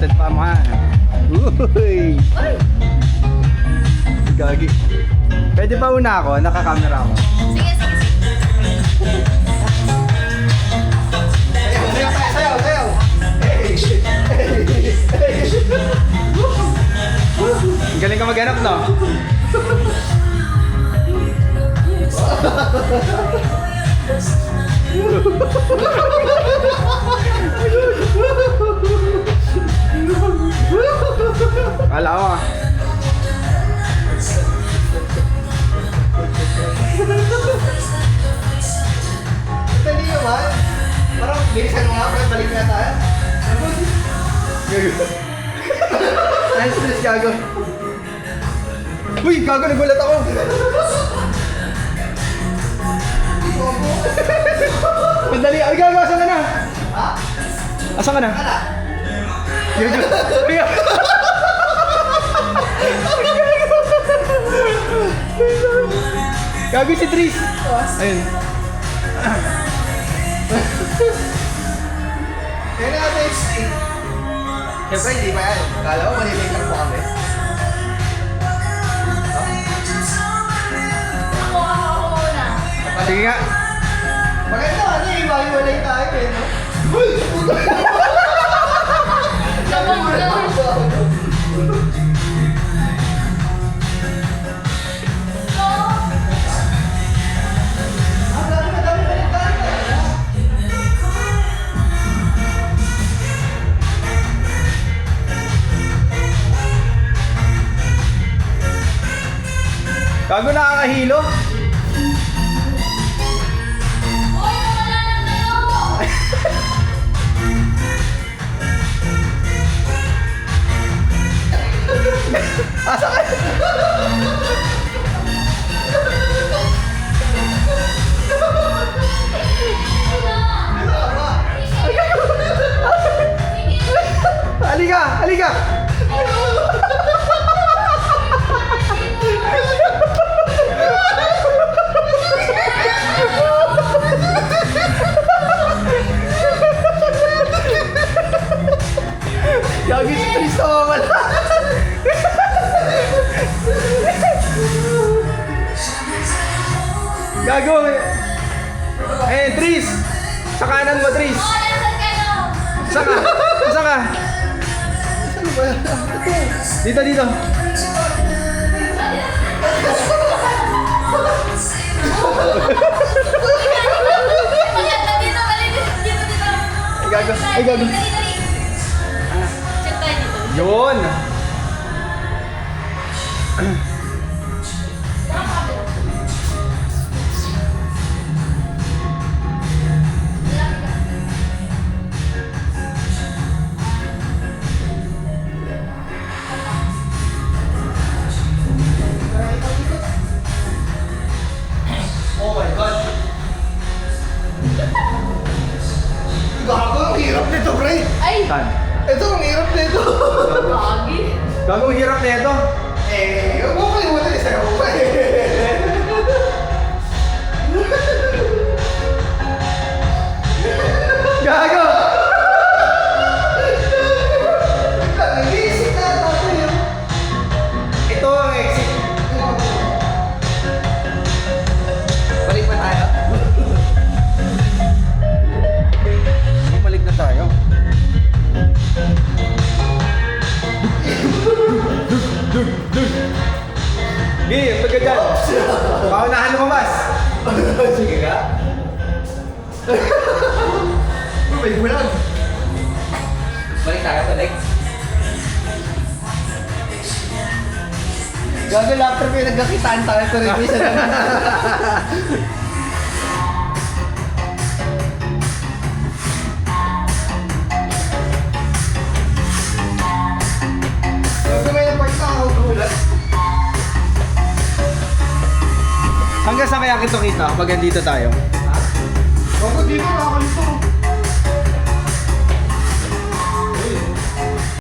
planted pa mo ha. Uy! Gagi. Pwede pa una ako? Nakakamera ako. Sige, sige, sige. Sayaw, sayaw. Ang galing ka mag-ganap, no? Kala ko ah. Dali naman. Parang bilisan mo nga, parang balik na tayo. Ay, stress gago. Uy, gago, nagulat ako. Madali. Ay, gago, asan ka na? Ha? Asan ka na? Ala. Gago si Tris. Ayun. Kaya na natin. Siyempre, hindi pa yan. Kala ko, malilig lang po kami. Ako muna. Sige nga. Maganda, ano yung iwalay tayo eh, no? Uy! Sabon mo. Ang dami, madami, balik tayo. Gago, nakakahilo. Hoy, wala na kayo. Asa ka? Halika! Halika! Gagi si Tris na mawala. Gago! Eh, Tris! Sa kanan mo, Tris! Oh, nasaan kayo? Saan ka? Saan ka? Ano ba? Dito, dito. Maganda dito, malinis dito, dito. Ay, gago. Ay, gago. Dali, dali. Check tayo dito. Yun! Oh my God. Gago, ang hirap nito, pre. Ay! Saan? Ito, ang hirap nito. Gagi. Gago, ang hirap na ito. Eh, huwag mo kalimutan yung sayaw pa eh. Gago! Nag-iisip na natin yun. Ito ang exit. Balik pa tayo. Bumalik na tayo. Gini, pagka dyan. Paunahan lumabas. Sige ka. May bulan. Balik tayo, balik. Gago, after may nagkakitaan tayo ito rin. Isa lang. Gago, may napagkakagulat. Hanggang saan kaya kita pag andito tayo? Gago, di ba nakakalito?